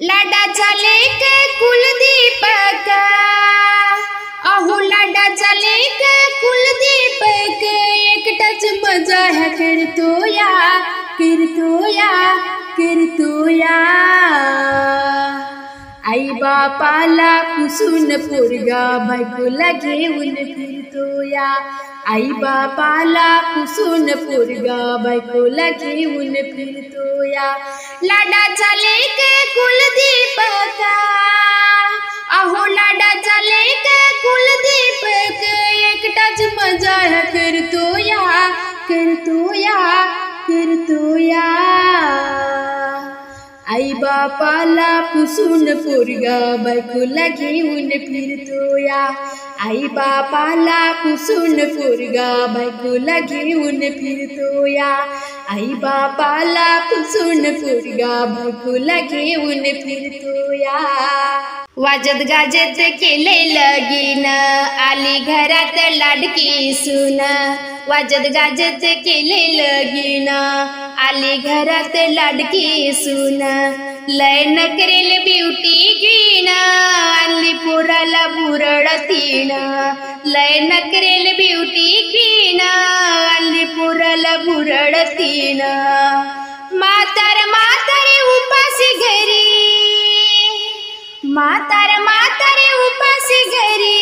लाडाचा लेक कुलदीपक, अहो लाडाचा लेक कुलदीपक, एकटाच मजा है करतोया करतोया करतोया। आई बापाला पुसून पोरगा बायकोला घेऊन फिरतोया, आई बापाला पुसून पोरगा बायकोला घेऊन फिरतोया। लाडाचा लेक कुलदीपक, अहो लाडाचा लेक कुलदीपक, एकटाच मजा करतोया करतोया करतोया। आई बापाला पुसून पोरगा बायकोला घेऊन फिरतोया, आई बापाला पुसून पोरगा बायकोला घेऊन फिरतोया, आई बापाला पुसून पोरगा बायकोला घेऊन फिरतोया। वाजत गाजत केले लगीन, आली घरात लाडकी सून, वाजत गाजत केले लगीन, आली घरात लाडकी सून, लय नकरेल ब्युटी क्वीन, आणली पोराला भुरळ तीन, लय नकरेल ब्युटी क्वीन, आणली पोराला भुरळ तीन। म्हातार म्हातारे उपाशी घरी, म्हातार म्हातारे उपाशी घरी,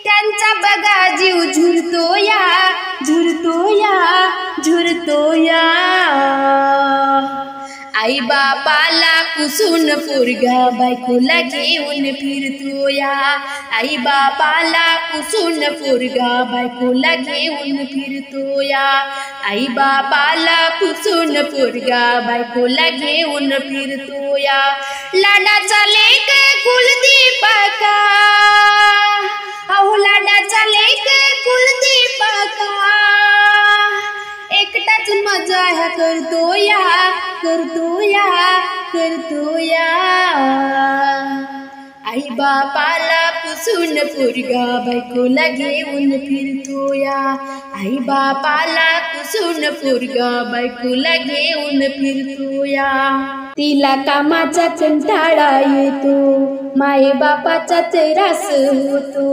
त्यांचा बघा जीव झुरतोया झुरतोया झुरतोया। आई बापाला पुसून पोरगा बायकोला घेऊन फिरतोया, आई बापाला पुसून पोरगा बायकोला घेऊन फिरतोया, आई बापाला पुसून पोरगा बायकोला घेऊन फिरतोया। लाडाचा लेक कुलदीपक, अहो लाडाचा लेक कुलदीपक, एकटाच मजा करतोया करतोया करतोया। आई बापाला पुसून पोरगा बायकोला घेऊन फिरतोया, आई बापाला पुसून पोरगा बायकोला घेऊन फिरतोया। तिला कामाचा कंटाळा येतो, माये बापाचा त्रास होतो,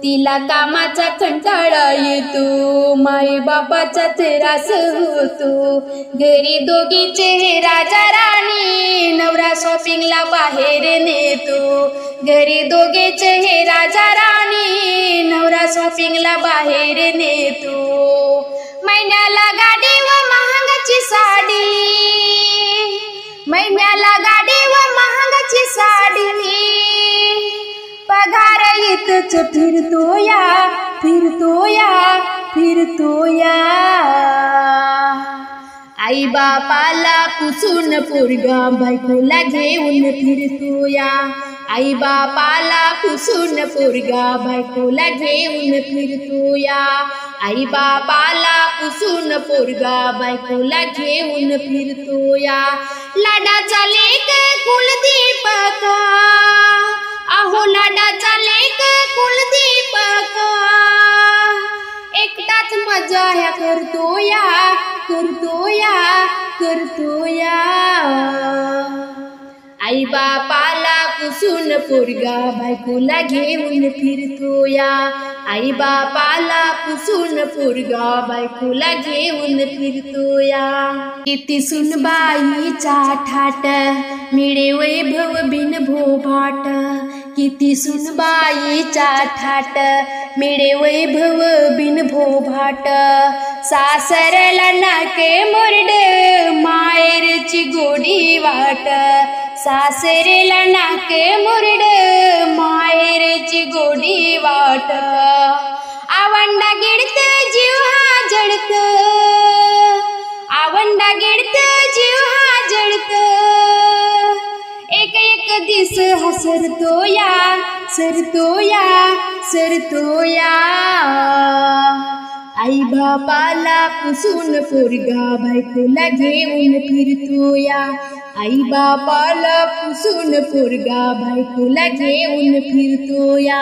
तिला कामाचा कंटाळा येतो, माये बापाचा त्रास होतो। घरी दोघीचे राजा राणी, नवरा शॉपिंगला बाहेर नेतो, घरी दोघेचे हे राजा राणी, नवरा शॉपिंगला बाहेर नेतो। महिन्याला गाडी व महागाची साडी, महिन्याला गाडी व महागाची साडी, पगार येतच फिरतोया फिरतोया फिरतोया। आई बापाला पुसून पोरगा बायकोला घेऊन फिरतोया, आई बापाला पुसून पोरगा बायकोला घेऊन फिरतोया, आई बापाला पुसून पोरगा बायकोला घेऊन फिरतोया। लाडाचा लेक कुलदीपक, अहो लाडाचा लेक कुलदीपक, एकटाच मजा करतोया करतोया करतोया। आई बापाला पुसून पोरगा बायकोला घेऊन फिरतोया, आई बापाला पुसून पोरगा बायकोला घेऊन फिरतोया। किती सुनबाईचा ठाट, मिळे वैभव बिन भोभाट, किती सुनबाईचा ठाट, मिळे वैभव बिन भोभाट, सासरला नाके मुरड, माहेरची गोडी वाट, सासरेला नाके मुरड, माहेरची गोडी वाट। आवंडा गिळत जीव हा जळत, आवंडा गिळत जीव हा जळत, एक एक दिस हा सरतोया सरतोया सरतोया। आई बापाला पुसून पोरगा बायकोला घेऊन फिरतोया, आई बापाला पुसून पोरगा बायकोला घेऊन फिरतोया,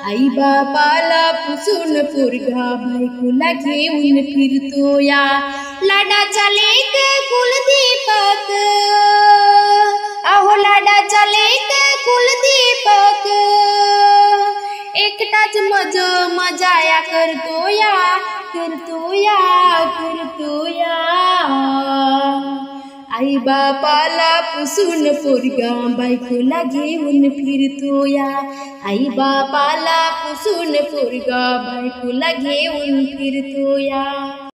आई बापाला पुसून पोरगा बायकोला घेऊन फिरतोया। लाडाचा लेक कुलदीपक, एकटाच मजाया करतो या आई बापाला पुसून पोरगा बायकोला घेऊन फिरतो या आई बापाला पुसून पोरगा बायकोला घेऊन फिरतो या।